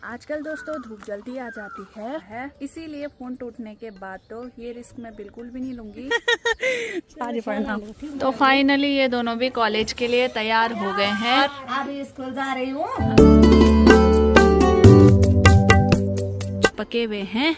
आजकल दोस्तों धूप जल्दी आ जाती है इसीलिए फोन टूटने के बाद तो ये रिस्क मैं बिल्कुल भी नहीं लूंगी। तो फाइनली ये दोनों भी कॉलेज के लिए तैयार हो गए हैं। अभी स्कूल जा रही हूँ। पके हुए हैं।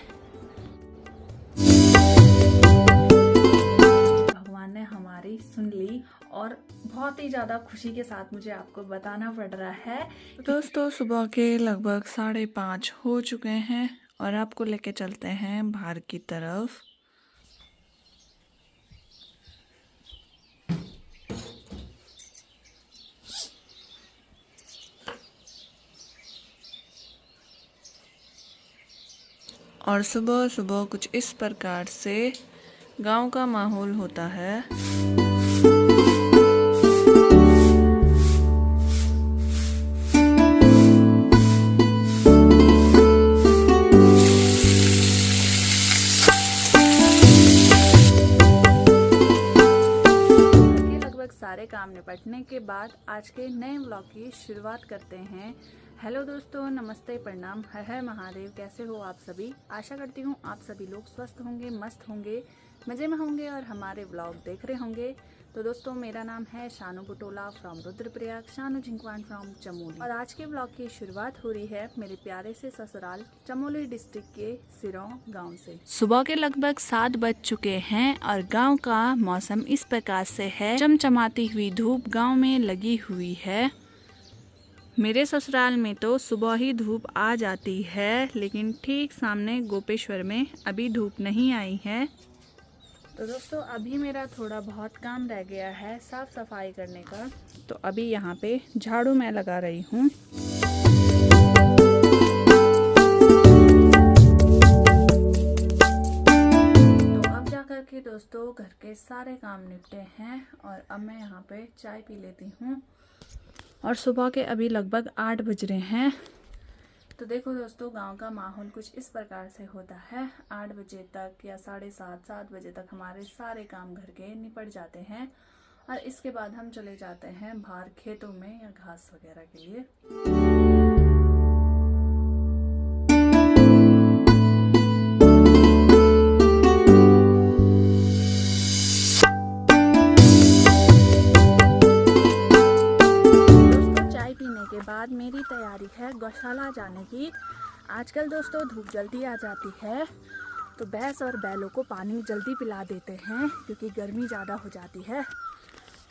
भगवान ने हमारी सुन ली और बहुत ही ज़्यादा खुशी के साथ मुझे आपको बताना पड़ रहा है। दोस्तों सुबह के लगभग 5:30 हो चुके हैं और आपको लेके चलते हैं बाहर की तरफ। और सुबह सुबह कुछ इस प्रकार से गांव का माहौल होता है। सारे काम निपटने के बाद आज के नए व्लॉग की शुरुआत करते हैं। हेलो दोस्तों, नमस्ते, प्रणाम, हर हर महादेव। कैसे हो आप सभी? आशा करती हूँ आप सभी लोग स्वस्थ होंगे, मस्त होंगे, मज़े में होंगे और हमारे व्लॉग देख रहे होंगे। तो दोस्तों मेरा नाम है शानू बुटोला फ्रॉम रुद्रप्रयाग, शानू झिंकवान फ्रॉम चमोली। और आज के व्लॉग की शुरुआत हो रही है मेरे प्यारे से ससुराल चमोली डिस्ट्रिक्ट के सिरों गांव से। सुबह के लगभग 7 बज चुके हैं और गांव का मौसम इस प्रकार से है। चमचमाती हुई धूप गांव में लगी हुई है। मेरे ससुराल में तो सुबह ही धूप आ जाती है, लेकिन ठीक सामने गोपेश्वर में अभी धूप नहीं आई है। तो दोस्तों अभी मेरा थोड़ा बहुत काम रह गया है साफ सफाई करने का, तो अभी यहाँ पे झाड़ू मैं लगा रही हूँ। तो अब जाकर के दोस्तों घर के सारे काम निपटे हैं और अब मैं यहाँ पे चाय पी लेती हूँ। और सुबह के अभी लगभग 8 बज रहे हैं। तो देखो दोस्तों गांव का माहौल कुछ इस प्रकार से होता है। 8 बजे तक या 7:30 बजे तक हमारे सारे काम घर के निपट जाते हैं और इसके बाद हम चले जाते हैं बाहर खेतों में या घास वगैरह के लिए। बाद मेरी तैयारी है गौशाला जाने की। आजकल दोस्तों धूप जल्दी आ जाती है तो भैंस और बैलों को पानी जल्दी पिला देते हैं क्योंकि गर्मी ज़्यादा हो जाती है।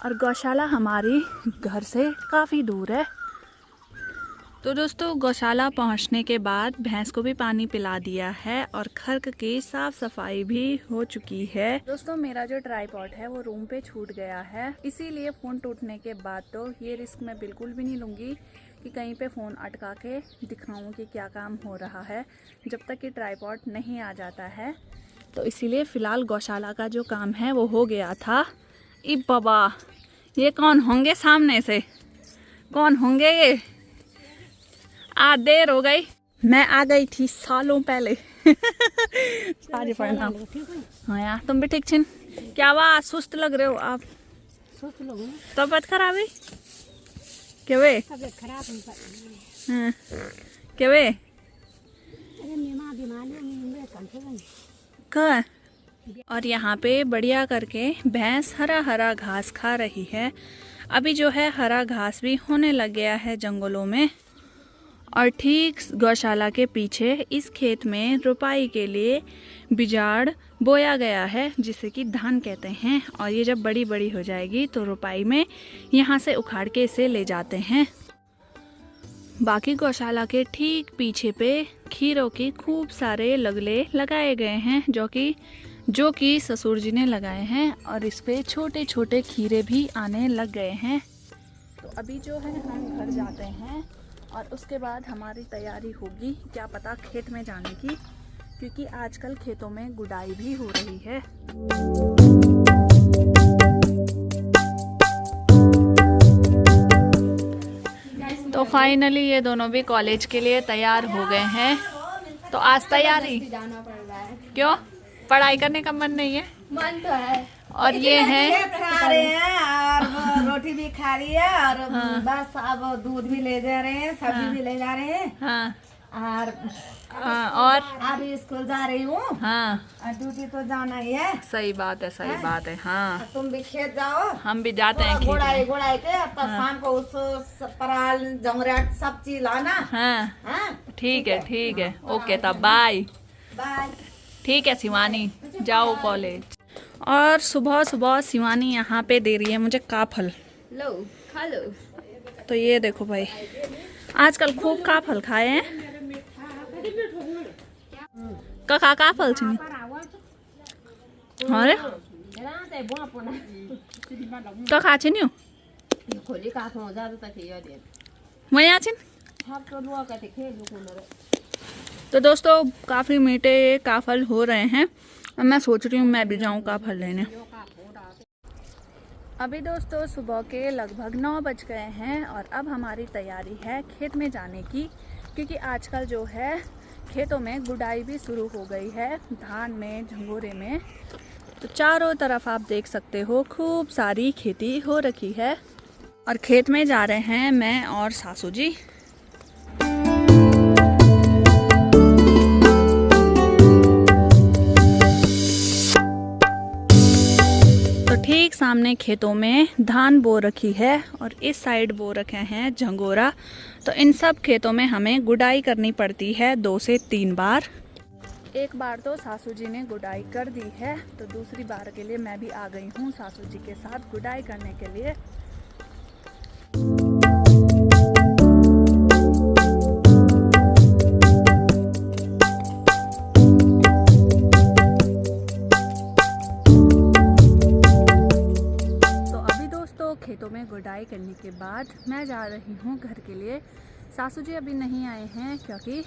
और गौशाला हमारी घर से काफ़ी दूर है। तो दोस्तों गौशाला पहुंचने के बाद भैंस को भी पानी पिला दिया है और खर्क की साफ सफाई भी हो चुकी है। दोस्तों मेरा जो ट्राइपॉड है वो रूम पे छूट गया है, इसीलिए फ़ोन टूटने के बाद तो ये रिस्क मैं बिल्कुल भी नहीं लूँगी कि कहीं पे फ़ोन अटका के दिखाऊँ कि क्या काम हो रहा है जब तक कि ट्राइपॉड नहीं आ जाता है। तो इसीलिए फ़िलहाल गौशाला का जो काम है वो हो गया था। ई बाबा, ये कौन होंगे सामने से? कौन होंगे ये? आज देर हो गई, मैं आ गई थी सालों पहले। हाँ यार तुम भी ठीक छिन? क्या बात, सुस्त लग रहे हो आप? सुस्त लोग तबीयत खराब है क्या वे? तबीयत खराब हाँ क्या वे? अरे मीमा बीमारी का। और यहाँ पे बढ़िया करके भैंस हरा हरा घास खा रही है। अभी जो है हरा घास भी होने लग गया है जंगलों में। और ठीक गौशाला के पीछे इस खेत में रुपाई के लिए बिजाड़ बोया गया है, जिसे कि धान कहते हैं। और ये जब बड़ी बड़ी हो जाएगी तो रुपाई में यहाँ से उखाड़ के इसे ले जाते हैं। बाकी गौशाला के ठीक पीछे पे खीरों की खूब सारे लगले लगाए गए हैं जो कि ससुर जी ने लगाए हैं और इस पे छोटे छोटे खीरे भी आने लग गए हैं। तो अभी जो है हम घर जाते हैं और उसके बाद हमारी तैयारी होगी क्या पता खेत में जाने की, क्योंकि आजकल खेतों में गुडाई भी हो रही है। तो फाइनली ये दोनों भी कॉलेज के लिए तैयार हो गए हैं। तो आज तैयारी जाना पड़ रहा है। क्यों? पढ़ाई करने का मन नहीं है? मन तो है। और ये है खा रहे हैं और रोटी भी खा रही है और बस अब दूध भी ले जा रहे हैं, सब्जी भी ले जा रहे हैं। हाँ और और अभी स्कूल जा रही हूँ। हाँ और ड्यूटी तो जाना ही है। सही बात है, सही बात है। हाँ और तुम भी खेत जाओ। हम भी जाते हैं खेत गुड़ाई में। गुड़ाई के तब शाम को उसको पराल जंगरेट सब चीज लाना। हाँ हाँ ठीक है, ठीक है। हाँ, ओके तब बाय। बाय। ठीक है शिवानी, जाओ कॉलेज। और सुबह सुबह शिवानी यहाँ पे दे रही है मुझे काफल। लो खा लो। तो ये देखो भाई, आजकल खूब काफल खाए हैं। का काफल छी अरे का खा छी न्यू खोली का हो जा तो ये दे। मैं यहाँ छिन। हम तो लुआ का खेल तो दोस्तों काफ़ी मीठे काफल हो रहे हैं और मैं सोच रही हूँ मैं भी जाऊँ काफल लेने। अभी दोस्तों सुबह के लगभग 9 बज गए हैं और अब हमारी तैयारी है खेत में जाने की, क्योंकि आजकल जो है खेतों में गुड़ाई भी शुरू हो गई है, धान में, झंगोरे में। तो चारों तरफ आप देख सकते हो खूब सारी खेती हो रखी है और खेत में जा रहे हैं मैं और सासू जी। ठीक सामने खेतों में धान बो रखी है और इस साइड बो रखे हैं झंगोरा। तो इन सब खेतों में हमें गुड़ाई करनी पड़ती है 2 से 3 बार। एक बार तो सासू जी ने गुड़ाई कर दी है, तो दूसरी बार के लिए मैं भी आ गई हूँ सासू जी के साथ गुड़ाई करने के लिए। खेतों में गुड़ाई करने के बाद मैं जा रही हूँ घर के लिए। सासू जी अभी नहीं आए हैं क्योंकि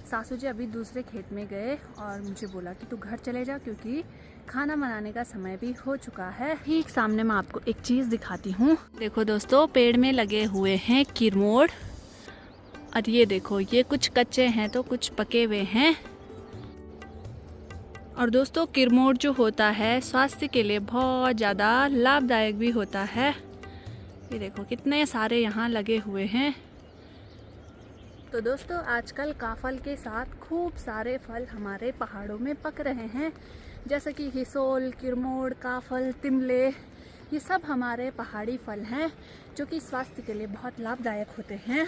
सासू जी अभी दूसरे खेत में गए और मुझे बोला कि तू घर चले जा क्योंकि खाना बनाने का समय भी हो चुका है। ठीक सामने मैं आपको एक चीज़ दिखाती हूँ। देखो दोस्तों, पेड़ में लगे हुए हैं किरमोड़ और ये देखो, ये कुछ कच्चे हैं तो कुछ पके हुए हैं। और दोस्तों किरमोड़ जो होता है स्वास्थ्य के लिए बहुत ज़्यादा लाभदायक भी होता है। ये देखो कितने सारे यहाँ लगे हुए हैं। तो दोस्तों आजकल काफल के साथ खूब सारे फल हमारे पहाड़ों में पक रहे हैं, जैसे कि हिसोल, किरमोड़, काफल, तिमले। ये सब हमारे पहाड़ी फल हैं जो कि स्वास्थ्य के लिए बहुत लाभदायक होते हैं।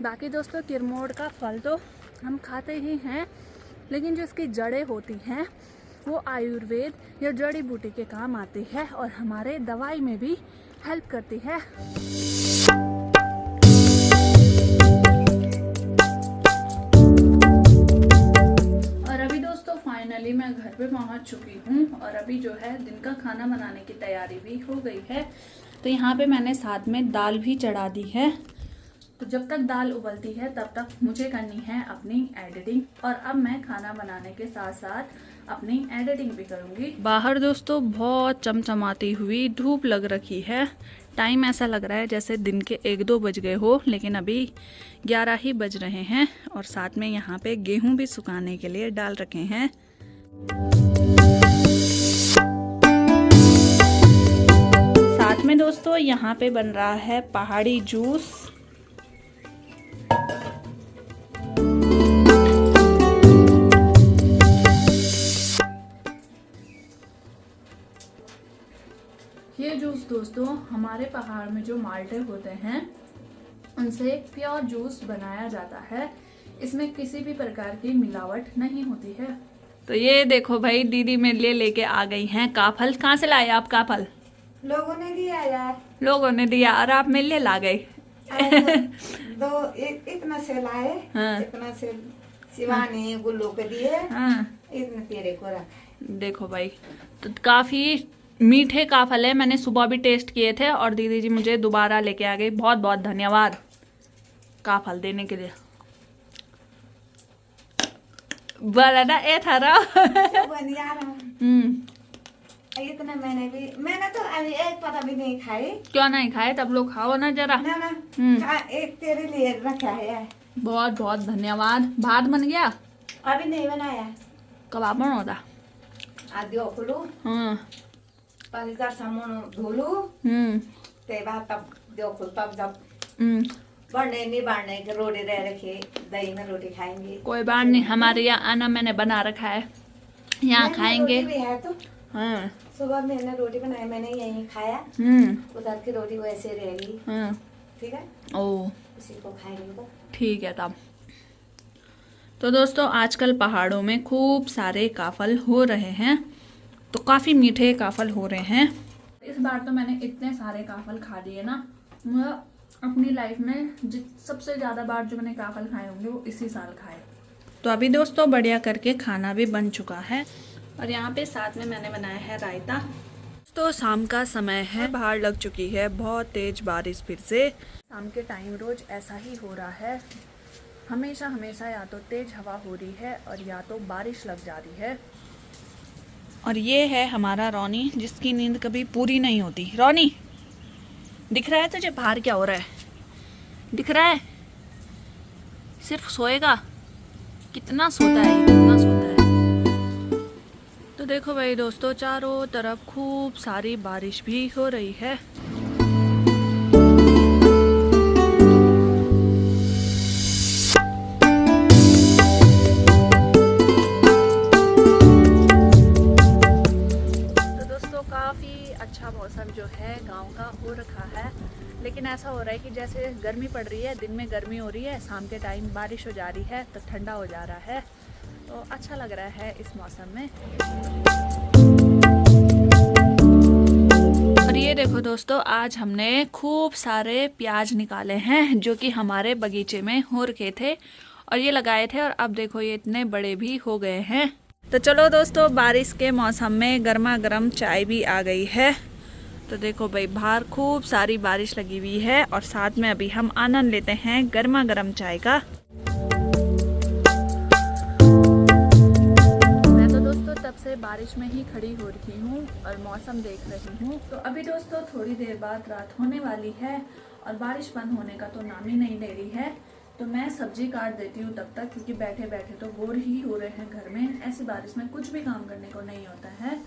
बाकी दोस्तों किरमोड़ का फल तो हम खाते ही हैं, लेकिन जो इसकी जड़ें होती हैं वो आयुर्वेद या जड़ी बूटी के काम आती है और हमारे दवाई में भी हेल्प करती है। और अभी दोस्तों फाइनली मैं घर पे पहुंच चुकी हूँ और अभी जो है दिन का खाना बनाने की तैयारी भी हो गई है। तो यहाँ पे मैंने साथ में दाल भी चढ़ा दी है। तो जब तक दाल उबलती है तब तक मुझे करनी है अपनी एडिटिंग, और अब मैं खाना बनाने के साथ साथ अपनी एडिटिंग भी करूँगी। बाहर दोस्तों बहुत चमचमाती हुई धूप लग रखी है। टाइम ऐसा लग रहा है जैसे दिन के 1-2 बज गए हो, लेकिन अभी 11 ही बज रहे हैं। और साथ में यहाँ पे गेहूं भी सुखाने के लिए डाल रखे हैं। साथ में दोस्तों यहाँ पे बन रहा है पहाड़ी जूस। ये जूस दोस्तों हमारे पहाड़ में जो माल्टे होते हैं उनसे प्योर जूस बनाया जाता है। इसमें किसी भी प्रकार की मिलावट नहीं होती है। तो ये देखो भाई, दीदी मेरे लिए लेके आ गई हैं काफल। कहाँ से लाए आप काफल? लोगों ने दिया यार। लोगों ने दिया और आप मेरे लिए ला गए। इतना से लाए। हाँ। इतना से शिवानी गुल्लू के दिए। हाँ। इतना तेरे को रख। देखो भाई, तो काफी मीठे काफल है। मैंने सुबह भी टेस्ट किए थे और दीदी जी मुझे दोबारा लेके आ गई। बहुत बहुत धन्यवाद काफल देने के लिए। बोला ना ए थारा। इतना मैंने तो अभी एक पता भी नहीं खाई। क्यों नहीं खाए? तब लोग खाओ ना जरा। ना एक तेरे लिए रखा है। बहुत बहुत धन्यवाद। भात बन गया? अभी नहीं बनाया। कबाब बन होता आदि ओखलू। हाँ। पानी का सामान धोलू। ते बाद तब देखो तब जब बढ़ने नहीं बढ़ने के रोटी रह रखे, दही में रोटी खाएंगे। कोई बात नहीं, हमारे यहाँ आना मैंने बना रखा है, यहाँ नहीं, खाएंगे। रोटी भी है तो हाँ। सुबह मैंने रोटी बनाई, मैंने यहीं खाया। उधर की रोटी वैसे रहेगी। ठीक है, ओ उसी को खाएंगे तो ठीक है तब। तो दोस्तों आजकल पहाड़ों में खूब सारे काफल हो रहे हैं, तो काफ़ी मीठे काफल हो रहे हैं। इस बार तो मैंने इतने सारे काफल खा लिए ना, मैं अपनी लाइफ में सबसे ज़्यादा बार जो मैंने काफल खाए होंगे वो इसी साल खाए। तो अभी दोस्तों बढ़िया करके खाना भी बन चुका है और यहाँ पे साथ में मैंने बनाया है रायता। तो शाम का समय है, बाहर लग चुकी है बहुत तेज बारिश फिर से। शाम के टाइम रोज ऐसा ही हो रहा है, हमेशा हमेशा या तो तेज हवा हो रही है और या तो बारिश लग जा रही है। और ये है हमारा रॉनी, जिसकी नींद कभी पूरी नहीं होती। रॉनी दिख रहा है तुझे बाहर क्या हो रहा है? दिख रहा है? सिर्फ सोएगा, कितना सोता है ये, कितना सोता है। तो देखो भाई दोस्तों, चारों तरफ खूब सारी बारिश भी हो रही है। अच्छा मौसम जो है गांव का हो रखा है, लेकिन ऐसा हो रहा है कि जैसे गर्मी पड़ रही है, दिन में गर्मी हो रही है, शाम के टाइम बारिश हो जा रही है तो ठंडा हो जा रहा है, तो अच्छा लग रहा है इस मौसम में। और ये देखो दोस्तों, आज हमने खूब सारे प्याज निकाले हैं जो कि हमारे बगीचे में हो रखे थे और ये लगाए थे, और अब देखो ये इतने बड़े भी हो गए हैं। तो चलो दोस्तों, बारिश के मौसम में गर्मा गर्म चाय भी आ गई है। तो देखो भाई, बाहर खूब सारी बारिश लगी हुई है और साथ में अभी हम आनंद लेते हैं गर्मा गर्म चाय का। मैं तो दोस्तों तब से बारिश में ही खड़ी हो रही हूँ और मौसम देख रही हूँ। तो अभी दोस्तों थोड़ी देर बाद रात होने वाली है और बारिश बंद होने का तो नाम ही नहीं ले रही है। तो मैं सब्जी काट देती हूँ तब तक, क्योंकि बैठे बैठे तो बोर ही हो रहे हैं घर में। ऐसी बारिश में कुछ भी काम करने को नहीं होता है।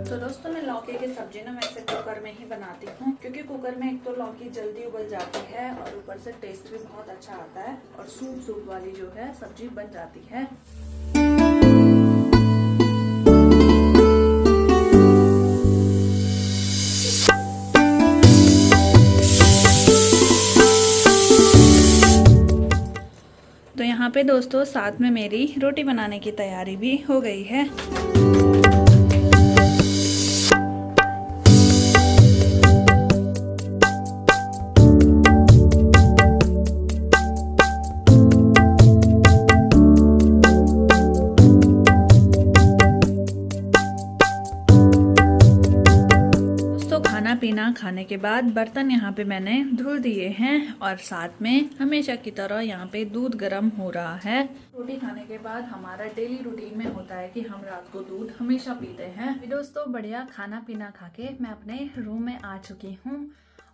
तो दोस्तों मैं लौकी की सब्जी ना वैसे कुकर में ही बनाती हूँ, क्योंकि कुकर में एक तो लौकी जल्दी उबल जाती है और ऊपर से टेस्ट भी बहुत अच्छा आता है और सूप सूप वाली जो है सब्जी बन जाती है। तो यहाँ पे दोस्तों साथ में मेरी रोटी बनाने की तैयारी भी हो गई है। पीना खाने के बाद बर्तन यहाँ पे मैंने धुल दिए हैं और साथ में हमेशा की तरह यहाँ पे दूध गर्म हो रहा है। रोटी खाने के बाद हमारा डेली रूटीन में होता है कि हम रात को दूध हमेशा पीते हैं। दोस्तों बढ़िया खाना पीना खा के मैं अपने रूम में आ चुकी हूँ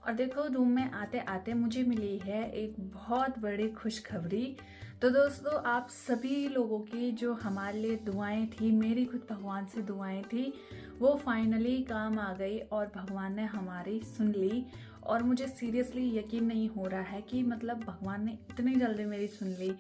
और देखो रूम में आते आते मुझे मिली है एक बहुत बड़ी खुशखबरी। तो दोस्तों आप सभी लोगों की जो हमारे लिए दुआएं थी, मेरी खुद भगवान से दुआएं थी, वो फाइनली काम आ गई और भगवान ने हमारी सुन ली। और मुझे सीरियसली यकीन नहीं हो रहा है कि मतलब भगवान ने इतनी जल्दी मेरी सुन ली।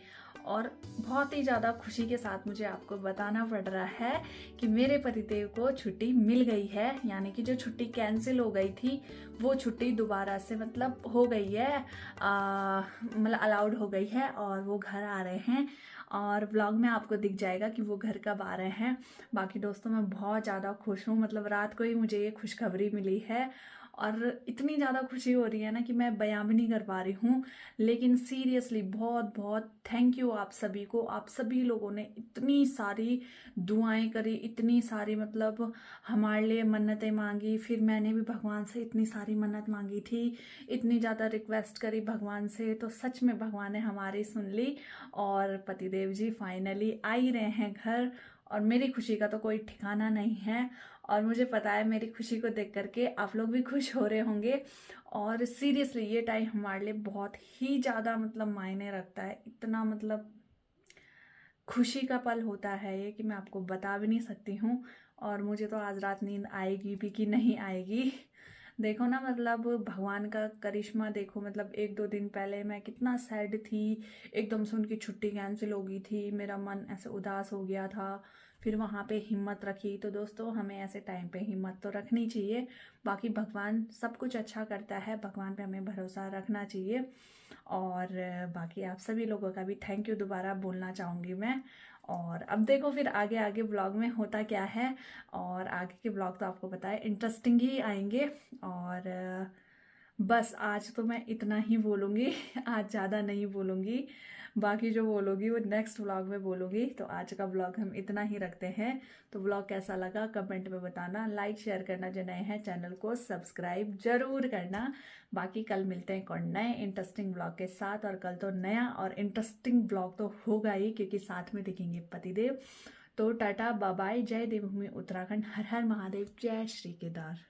और बहुत ही ज़्यादा खुशी के साथ मुझे आपको बताना पड़ रहा है कि मेरे पतिदेव को छुट्टी मिल गई है, यानी कि जो छुट्टी कैंसिल हो गई थी वो छुट्टी दोबारा से मतलब हो गई है, मतलब अलाउड हो गई है और वो घर आ रहे हैं। और व्लॉग में आपको दिख जाएगा कि वो घर कब आ रहे हैं। बाकी दोस्तों मैं बहुत ज़्यादा खुश हूँ, मतलब रात को ही मुझे ये खुशखबरी मिली है और इतनी ज़्यादा खुशी हो रही है ना कि मैं बयां भी नहीं कर पा रही हूँ। लेकिन सीरियसली बहुत बहुत थैंक यू आप सभी को। आप सभी लोगों ने इतनी सारी दुआएं करी, इतनी सारी मतलब हमारे लिए मन्नतें मांगी, फिर मैंने भी भगवान से इतनी सारी मन्नत मांगी थी, इतनी ज़्यादा रिक्वेस्ट करी भगवान से। तो सच में भगवान ने हमारी सुन ली और पतिदेव जी फाइनली आ ही रहे हैं घर और मेरी खुशी का तो कोई ठिकाना नहीं है। और मुझे पता है मेरी खुशी को देख करके आप लोग भी खुश हो रहे होंगे। और सीरियसली ये टाइम हमारे लिए बहुत ही ज़्यादा मतलब मायने रखता है, इतना मतलब खुशी का पल होता है ये कि मैं आपको बता भी नहीं सकती हूँ। और मुझे तो आज रात नींद आएगी भी कि नहीं आएगी। देखो ना, मतलब भगवान का करिश्मा देखो। मतलब 1-2 दिन पहले मैं कितना सैड थी, एकदम से उनकी छुट्टी कैंसिल हो गई थी, मेरा मन ऐसे उदास हो गया था। फिर वहाँ पे हिम्मत रखी। तो दोस्तों, हमें ऐसे टाइम पे हिम्मत तो रखनी चाहिए। बाकी भगवान सब कुछ अच्छा करता है, भगवान पे हमें भरोसा रखना चाहिए। और बाकी आप सभी लोगों का भी थैंक यू दोबारा बोलना चाहूँगी मैं। और अब देखो फिर आगे आगे ब्लॉग में होता क्या है। और आगे के ब्लॉग तो आपको पता है इंटरेस्टिंग ही आएंगे। और बस आज तो मैं इतना ही बोलूँगी। आज ज़्यादा नहीं बोलूँगी, बाकी जो बोलूँगी वो नेक्स्ट व्लॉग में बोलूँगी। तो आज का व्लॉग हम इतना ही रखते हैं। तो व्लॉग कैसा लगा कमेंट में बताना, लाइक शेयर करना, जो नए हैं चैनल को सब्सक्राइब जरूर करना। बाकी कल मिलते हैं एक नए इंटरेस्टिंग ब्लॉग के साथ। और कल तो नया और इंटरेस्टिंग ब्लॉग तो होगा ही, क्योंकि साथ में दिखेंगे पतिदेव। तो टाटा बाय बाय, जय देवभूमि उत्तराखंड, हर हर महादेव, जय श्री केदार।